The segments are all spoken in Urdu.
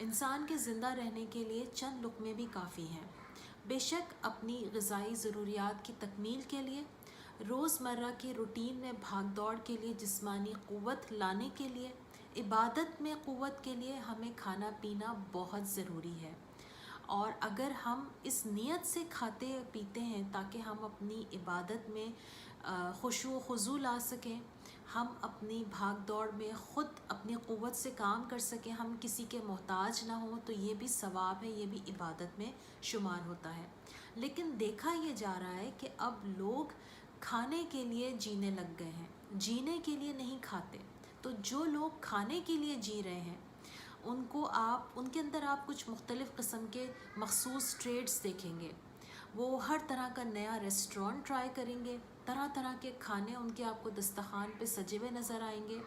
انسان کے زندہ رہنے کے لیے چند لقمے بھی کافی ہیں، بے شک اپنی غذائی ضروریات کی تکمیل کے لیے، روزمرہ کی روٹین میں بھاگ دوڑ کے لیے، جسمانی قوت لانے کے لیے، عبادت میں قوت کے لیے ہمیں کھانا پینا بہت ضروری ہے۔ اور اگر ہم اس نیت سے کھاتے پیتے ہیں تاکہ ہم اپنی عبادت میں خشوع و خضوع لا سکیں، ہم اپنی بھاگ دوڑ میں خود اپنی قوت سے کام کر سکیں، ہم کسی کے محتاج نہ ہوں، تو یہ بھی ثواب ہے، یہ بھی عبادت میں شمار ہوتا ہے۔ لیکن دیکھا یہ جا رہا ہے کہ اب لوگ کھانے کے لیے جینے لگ گئے ہیں، جینے کے لیے نہیں کھاتے۔ تو جو لوگ کھانے کے لیے جی رہے ہیں ان کے اندر آپ کچھ مختلف قسم کے مخصوص ٹریڈز دیکھیں گے۔ وہ ہر طرح کا نیا ریسٹورانٹ ٹرائی کریں گے، طرح طرح کے کھانے ان کے آپ کو دسترخوان پہ سجے ہوئے نظر آئیں گے۔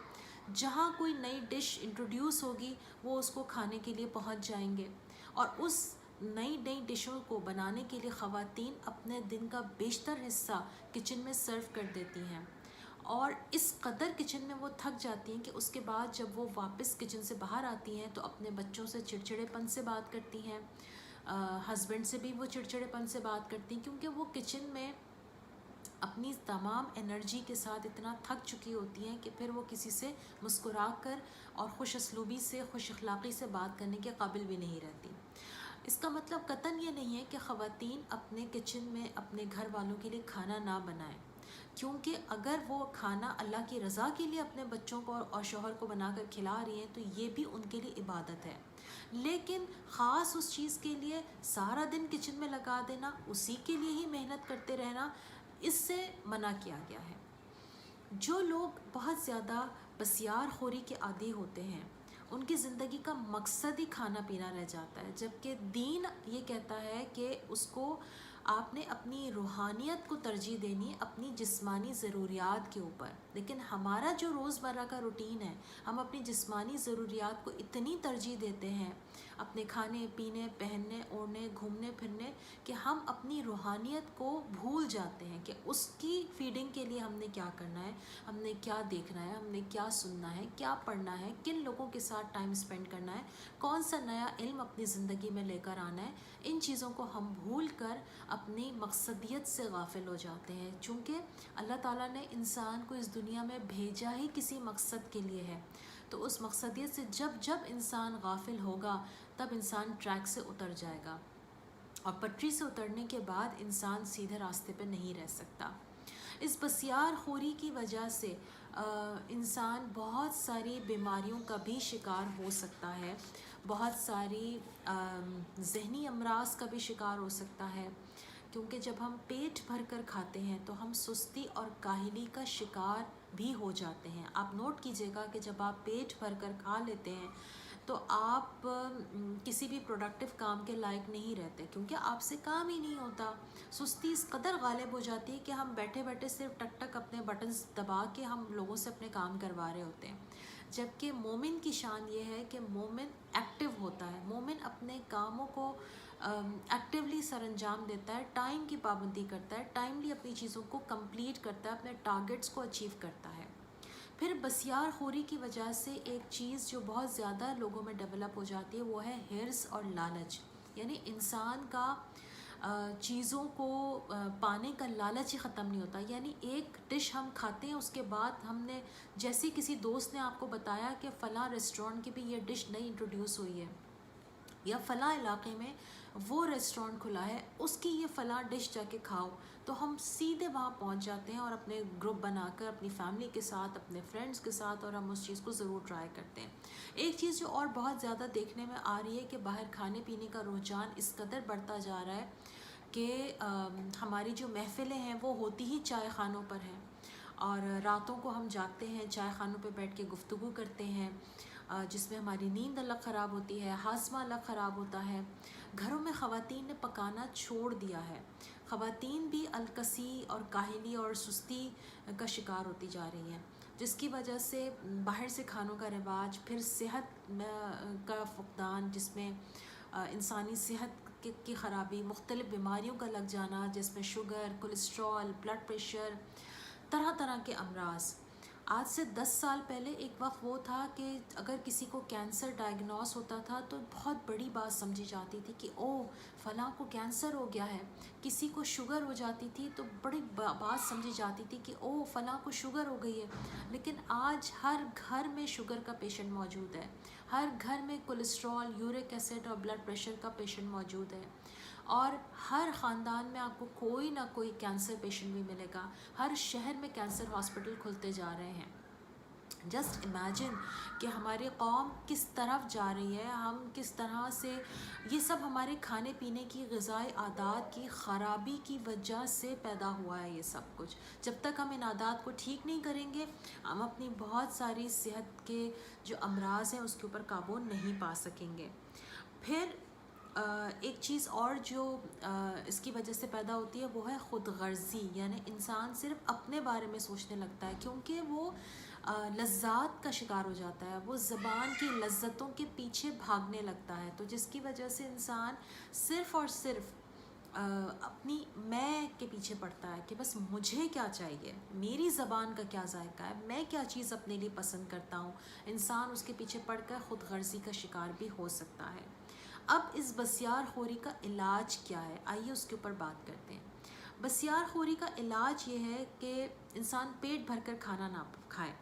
جہاں کوئی نئی ڈش انٹروڈیوس ہوگی وہ اس کو کھانے کے لیے پہنچ جائیں گے، اور اس نئی ڈشوں کو بنانے کے لیے خواتین اپنے دن کا بیشتر حصہ کچن میں سرو کر دیتی ہیں، اور اس قدر کچن میں وہ تھک جاتی ہیں کہ اس کے بعد جب وہ واپس کچن سے باہر آتی ہیں تو اپنے بچوں سے چڑچڑے پن سے بات کرتی ہیں، ہسبینڈ سے بھی وہ چڑچڑے پن سے بات کرتی ہیں، کیونکہ وہ کچن میں اپنی تمام انرجی کے ساتھ اتنا تھک چکی ہوتی ہیں کہ پھر وہ کسی سے مسکرا کر اور خوش اسلوبی سے، خوش اخلاقی سے بات کرنے کے قابل بھی نہیں رہتی۔ اس کا مطلب قطعاً یہ نہیں ہے کہ خواتین اپنے کچن میں اپنے گھر والوں کے لیے کھانا نہ بنائیں، کیونکہ اگر وہ کھانا اللہ کی رضا کے لیے اپنے بچوں کو اور شوہر کو بنا کر کھلا رہی ہیں تو یہ بھی ان کے لیے عبادت ہے۔ لیکن خاص اس چیز کے لیے سارا دن کچن میں لگا دینا، اسی کے لیے ہی محنت کرتے رہنا، اس سے منع کیا گیا ہے۔ جو لوگ بہت زیادہ بسیار خوری کے عادی ہوتے ہیں ان کی زندگی کا مقصد ہی کھانا پینا رہ جاتا ہے، جبکہ دین یہ کہتا ہے کہ اس کو آپ نے اپنی روحانیت کو ترجیح دینی ہے اپنی جسمانی ضروریات کے اوپر۔ لیکن ہمارا جو روزمرہ کا روٹین ہے، ہم اپنی جسمانی ضروریات کو اتنی ترجیح دیتے ہیں اپنے کھانے پینے، پہننے اوڑھنے، گھومنے پھرنے، کہ ہم اپنی روحانیت کو بھول جاتے ہیں کہ اس کی فیڈنگ کے لیے ہم نے کیا کرنا ہے، ہم نے کیا دیکھنا ہے، ہم نے کیا سننا ہے، کیا پڑھنا ہے، کن لوگوں کے ساتھ ٹائم سپینڈ کرنا ہے، کون سا نیا علم اپنی زندگی میں لے کر آنا ہے۔ ان چیزوں کو ہم بھول کر اپنی مقصدیت سے غافل ہو جاتے ہیں، چونکہ اللہ تعالیٰ نے انسان کو اس دنیا میں بھیجا ہی کسی مقصد کے لیے ہے۔ تو اس مقصدیت سے جب انسان غافل ہوگا تب انسان ٹریک سے اتر جائے گا، اور پٹری سے اترنے کے بعد انسان سیدھے راستے پہ نہیں رہ سکتا۔ اس بسیار خوری کی وجہ سے انسان بہت ساری بیماریوں کا بھی شکار ہو سکتا ہے، بہت ساری ذہنی امراض کا بھی شکار ہو سکتا ہے، کیونکہ جب ہم پیٹ بھر کر کھاتے ہیں تو ہم سستی اور کاہلی کا شکار بھی ہو جاتے ہیں۔ آپ نوٹ کیجئے گا کہ جب آپ پیٹ بھر کر کھا لیتے ہیں تو آپ کسی بھی پروڈکٹیو کام کے لائق نہیں رہتے، کیونکہ آپ سے کام ہی نہیں ہوتا۔ سستی اس قدر غالب ہو جاتی ہے کہ ہم بیٹھے بیٹھے صرف ٹک ٹک اپنے بٹنز دبا کے ہم لوگوں سے اپنے کام کروا رہے ہوتے ہیں، جبکہ مومن کی شان یہ ہے کہ مومن ایکٹیو ہوتا ہے، مومن اپنے کاموں کو ایکٹیولی سر انجام دیتا ہے، ٹائم کی پابندی کرتا ہے، ٹائملی اپنی چیزوں کو کمپلیٹ کرتا ہے، اپنے ٹارگٹس کو اچیو کرتا ہے۔ پھر بسیار خوری کی وجہ سے ایک چیز جو بہت زیادہ لوگوں میں ڈیولپ ہو جاتی ہے وہ ہے ہرس اور لالچ، یعنی انسان کا چیزوں کو پانے کا لالچ ہی ختم نہیں ہوتا۔ یعنی ایک ڈش ہم کھاتے ہیں، اس کے بعد ہم نے جیسے کسی دوست نے آپ کو بتایا کہ فلاں ریسٹورینٹ کی بھی یہ ڈش نئی انٹروڈیوس ہوئی ہے، یا فلاں علاقے میں وہ ریسٹورینٹ کھلا ہے، اس کی یہ فلاں ڈش جا کے کھاؤ، تو ہم سیدھے وہاں پہنچ جاتے ہیں اور اپنے گروپ بنا کر اپنی فیملی کے ساتھ، اپنے فرینڈس کے ساتھ، اور ہم اس چیز کو ضرور ٹرائی کرتے ہیں۔ ایک چیز جو اور بہت زیادہ دیکھنے میں آ رہی ہے کہ باہر کھانے پینے کا رجحان اس قدر بڑھتا جا رہا ہے کہ ہماری جو محفلیں ہیں وہ ہوتی ہی چائے خانوں پر ہیں، اور راتوں کو ہم جاگتے ہیں، چائے خانوں پہ بیٹھ کے گفتگو کرتے ہیں، جس میں ہماری نیند الگ خراب ہوتی ہے، ہاضمہ الگ خراب ہوتا ہے۔ گھروں میں خواتین نے پکانا چھوڑ دیا ہے، خواتین بھی الکسی اور کاہلی اور سستی کا شکار ہوتی جا رہی ہیں، جس کی وجہ سے باہر سے کھانوں کا رواج، پھر صحت کا فقدان، جس میں انسانی صحت کی خرابی، مختلف بیماریوں کا لگ جانا، جس میں شوگر، کولیسٹرول، بلڈ پریشر، طرح طرح کے امراض۔ آج سے 10 سال پہلے ایک وقت وہ تھا کہ اگر کسی کو کینسر ڈائگنوس ہوتا تھا تو بہت بڑی بات سمجھی جاتی تھی کہ او فلاں کو کینسر ہو گیا ہے. کسی کو شوگر ہو جاتی تھی تو بڑی بات سمجھی جاتی تھی کہ او فلاں کو شوگر ہو گئی ہے. لیکن آج ہر گھر میں شوگر کا پیشنٹ موجود ہے، ہر گھر میں کولیسٹرول، یورک ایسڈ اور بلڈ پریشر کا پیشنٹ موجود ہے، اور ہر خاندان میں آپ کو کوئی نہ کوئی کینسر پیشنٹ بھی ملے گا. ہر شہر میں کینسر ہاسپٹل کھلتے جا رہے ہیں. جسٹ امیجن کہ ہماری قوم کس طرف جا رہی ہے، ہم کس طرح سے، یہ سب ہمارے کھانے پینے کی غذائی عادات کی خرابی کی وجہ سے پیدا ہوا ہے. یہ سب کچھ جب تک ہم ان عادات کو ٹھیک نہیں کریں گے ہم اپنی بہت ساری صحت کے جو امراض ہیں اس کے اوپر قابو نہیں پا سکیں گے. پھر ایک چیز اور جو اس کی وجہ سے پیدا ہوتی ہے وہ ہے خود غرضی، یعنی انسان صرف اپنے بارے میں سوچنے لگتا ہے کیونکہ وہ لذات کا شکار ہو جاتا ہے، وہ زبان کی لذتوں کے پیچھے بھاگنے لگتا ہے، تو جس کی وجہ سے انسان صرف اور صرف اپنی میں کے پیچھے پڑتا ہے کہ بس مجھے کیا چاہیے، میری زبان کا کیا ذائقہ ہے، میں کیا چیز اپنے لیے پسند کرتا ہوں. انسان اس کے پیچھے پڑ کر خود غرضی کا شکار بھی ہو سکتا ہے. اب اس بسیار خوری کا علاج کیا ہے، آئیے اس کے اوپر بات کرتے ہیں. بسیار خوری کا علاج یہ ہے کہ انسان پیٹ بھر کر کھانا نہ کھائے.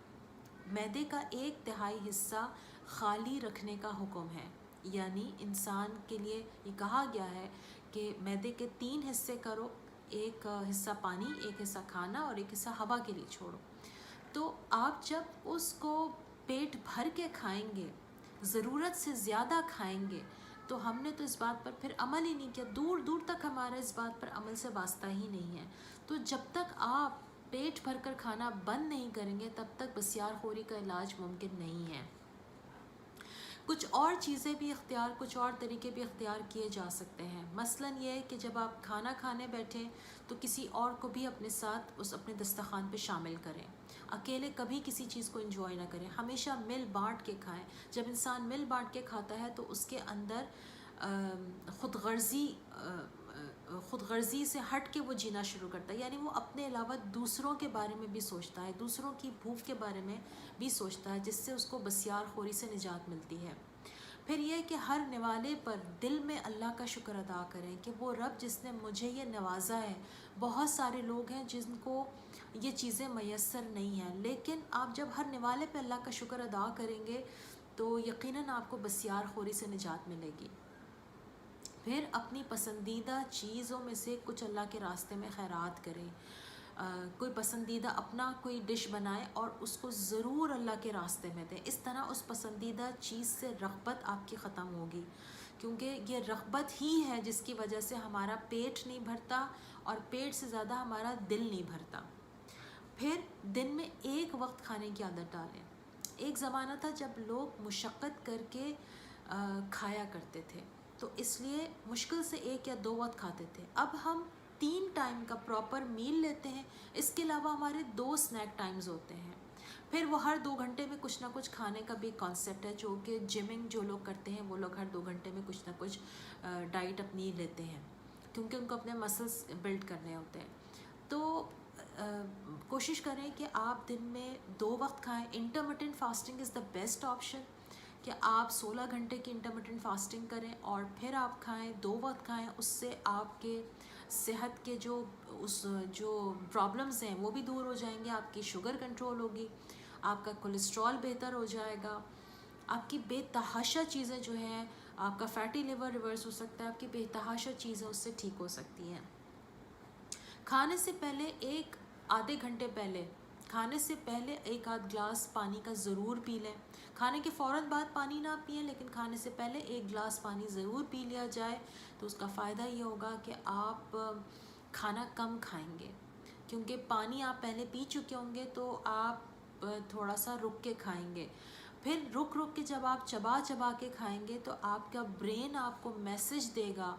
معدے کا 1/3 حصہ خالی رکھنے کا حکم ہے، یعنی انسان کے لیے یہ کہا گیا ہے کہ معدے کے 3 حصے کرو، ایک حصہ پانی، ایک حصہ کھانا اور ایک حصہ ہوا کے لیے چھوڑو. تو آپ جب اس کو پیٹ بھر کے کھائیں گے، ضرورت سے زیادہ کھائیں گے، تو ہم نے تو اس بات پر پھر عمل ہی نہیں کیا، دور دور تک ہمارا اس بات پر عمل سے واسطہ ہی نہیں ہے. تو جب تک آپ پیٹ بھر کر کھانا بند نہیں کریں گے تب تک بسیار خوری کا علاج ممکن نہیں ہے. کچھ اور چیزیں بھی کچھ اور طریقے بھی اختیار کیے جا سکتے ہیں. مثلاً یہ ہے کہ جب آپ کھانا کھانے بیٹھیں تو کسی اور کو بھی اپنے ساتھ اپنے دسترخوان پہ شامل کریں. اکیلے کبھی کسی چیز کو انجوائے نہ کریں، ہمیشہ مل بانٹ کے کھائیں. جب انسان مل بانٹ کے کھاتا ہے تو اس کے اندر خود غرضی سے ہٹ کے وہ جینا شروع کرتا ہے، یعنی وہ اپنے علاوہ دوسروں کے بارے میں بھی سوچتا ہے، دوسروں کی بھوک کے بارے میں بھی سوچتا ہے، جس سے اس کو بسیار خوری سے نجات ملتی ہے. پھر یہ کہ ہر نوالے پر دل میں اللہ کا شکر ادا کریں کہ وہ رب جس نے مجھے یہ نوازا ہے. بہت سارے لوگ ہیں جن کو یہ چیزیں میسر نہیں ہیں، لیکن آپ جب ہر نوالے پہ اللہ کا شکر ادا کریں گے تو یقیناً آپ کو بسیار خوری سے نجات ملے گی. پھر اپنی پسندیدہ چیزوں میں سے کچھ اللہ کے راستے میں خیرات کریں. کوئی پسندیدہ اپنا کوئی ڈش بنائیں اور اس کو ضرور اللہ کے راستے میں دیں. اس طرح اس پسندیدہ چیز سے رغبت آپ کی ختم ہوگی، کیونکہ یہ رغبت ہی ہے جس کی وجہ سے ہمارا پیٹ نہیں بھرتا اور پیٹ سے زیادہ ہمارا دل نہیں بھرتا. پھر دن میں ایک وقت کھانے کی عادت ڈالیں. ایک زمانہ تھا جب لوگ مشقت کر کے کھایا کرتے تھے تو اس لیے مشکل سے 1 یا 2 وقت کھاتے تھے. اب ہم 3 ٹائم کا پراپر میل لیتے ہیں، اس کے علاوہ ہمارے 2 سنیک ٹائمز ہوتے ہیں. پھر وہ ہر 2 گھنٹے میں کچھ نہ کچھ کھانے کا بھی کانسیپٹ ہے، جو کہ جمنگ جو لوگ کرتے ہیں وہ لوگ ہر 2 گھنٹے میں کچھ نہ کچھ ڈائٹ اپنی لیتے ہیں کیونکہ ان کو اپنے مسلس بلڈ کرنے ہوتے ہیں. تو کوشش کریں کہ آپ دن میں 2 وقت کھائیں. Intermittent fasting is the best option, کہ آپ 16 گھنٹے کی انٹرمیٹنٹ فاسٹنگ کریں اور پھر آپ کھائیں، 2 وقت کھائیں. اس سے آپ کے صحت کے جو پرابلمز ہیں وہ بھی دور ہو جائیں گے، آپ کی شوگر کنٹرول ہوگی، آپ کا کولیسٹرول بہتر ہو جائے گا، آپ کی بے تحاشا چیزیں جو ہیں، آپ کا فیٹی لیور ریورس ہو سکتا ہے، آپ کی بے تحاشا چیزیں اس سے ٹھیک ہو سکتی ہیں. کھانے سے پہلے آدھے گھنٹے پہلے کھانے سے پہلے 1 گلاس پانی کا ضرور پی لیں. کھانے کے فوراً بعد پانی نہ پئیں، لیکن کھانے سے پہلے 1 گلاس پانی ضرور پی لیا جائے. تو اس کا فائدہ یہ ہوگا کہ آپ کھانا کم کھائیں گے، کیونکہ پانی آپ پہلے پی چکے ہوں گے تو آپ تھوڑا سا رک کے کھائیں گے. پھر رک کے جب آپ چبا کے کھائیں گے تو آپ کا برین آپ کو میسج دے گا،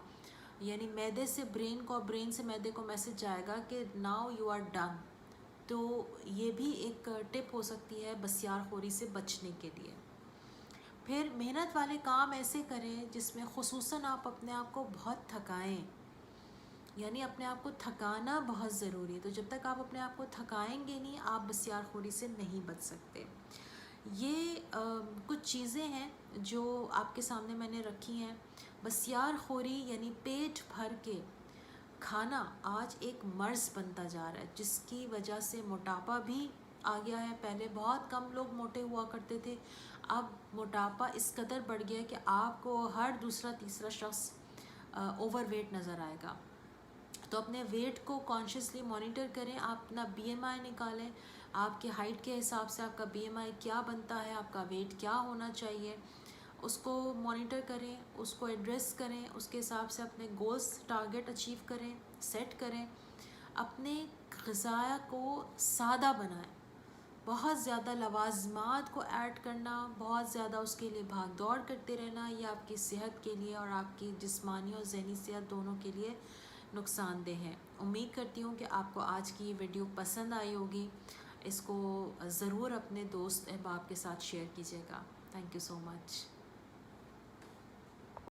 یعنی معدے سے برین کو اور برین سے معدے کو میسج جائے گا کہ ناؤ یو آر ڈن. تو یہ بھی ایک ٹپ ہو سکتی ہے بسیار خوری سے بچنے کے لیے. پھر محنت والے کام ایسے کریں جس میں خصوصاً آپ اپنے آپ کو بہت تھکائیں. یعنی اپنے آپ کو تھکانا بہت ضروری ہے. تو جب تک آپ اپنے آپ کو تھکائیں گے نہیں آپ بسیار خوری سے نہیں بچ سکتے. یہ کچھ چیزیں ہیں جو آپ کے سامنے میں نے رکھی ہیں. بسیار خوری یعنی پیٹ بھر کے کھانا آج ایک مرض بنتا جا رہا ہے جس کی وجہ سے موٹاپا بھی آ گیا ہے. پہلے بہت کم لوگ موٹے ہوا کرتے تھے، اب موٹاپا اس قدر بڑھ گیا ہے کہ آپ کو ہر دوسرا تیسرا شخص اوور ویٹ نظر آئے گا. تو اپنے ویٹ کو کانشیسلی مانیٹر کریں. آپ اپنا بی ایم آئی نکالیں، آپ کے ہائٹ کے حساب سے آپ کا بی ایم آئی کیا بنتا ہے، آپ کا ویٹ کیا ہونا چاہیے، اس کو مانیٹر کریں، اس کو ایڈریس کریں، اس کے حساب سے اپنے گولز ٹارگٹ اچیو کریں، سیٹ کریں. اپنے غذا کو سادہ بنائیں. بہت زیادہ لوازمات کو ایڈ کرنا، بہت زیادہ اس کے لیے بھاگ دوڑ کرتے رہنا، یہ آپ کی صحت کے لیے اور آپ کی جسمانی اور ذہنی صحت دونوں کے لیے نقصان دہ ہے. امید کرتی ہوں کہ آپ کو آج کی یہ ویڈیو پسند آئی ہوگی. اس کو ضرور اپنے دوست احباب کے ساتھ شیئر کیجیے گا. Thank you so much.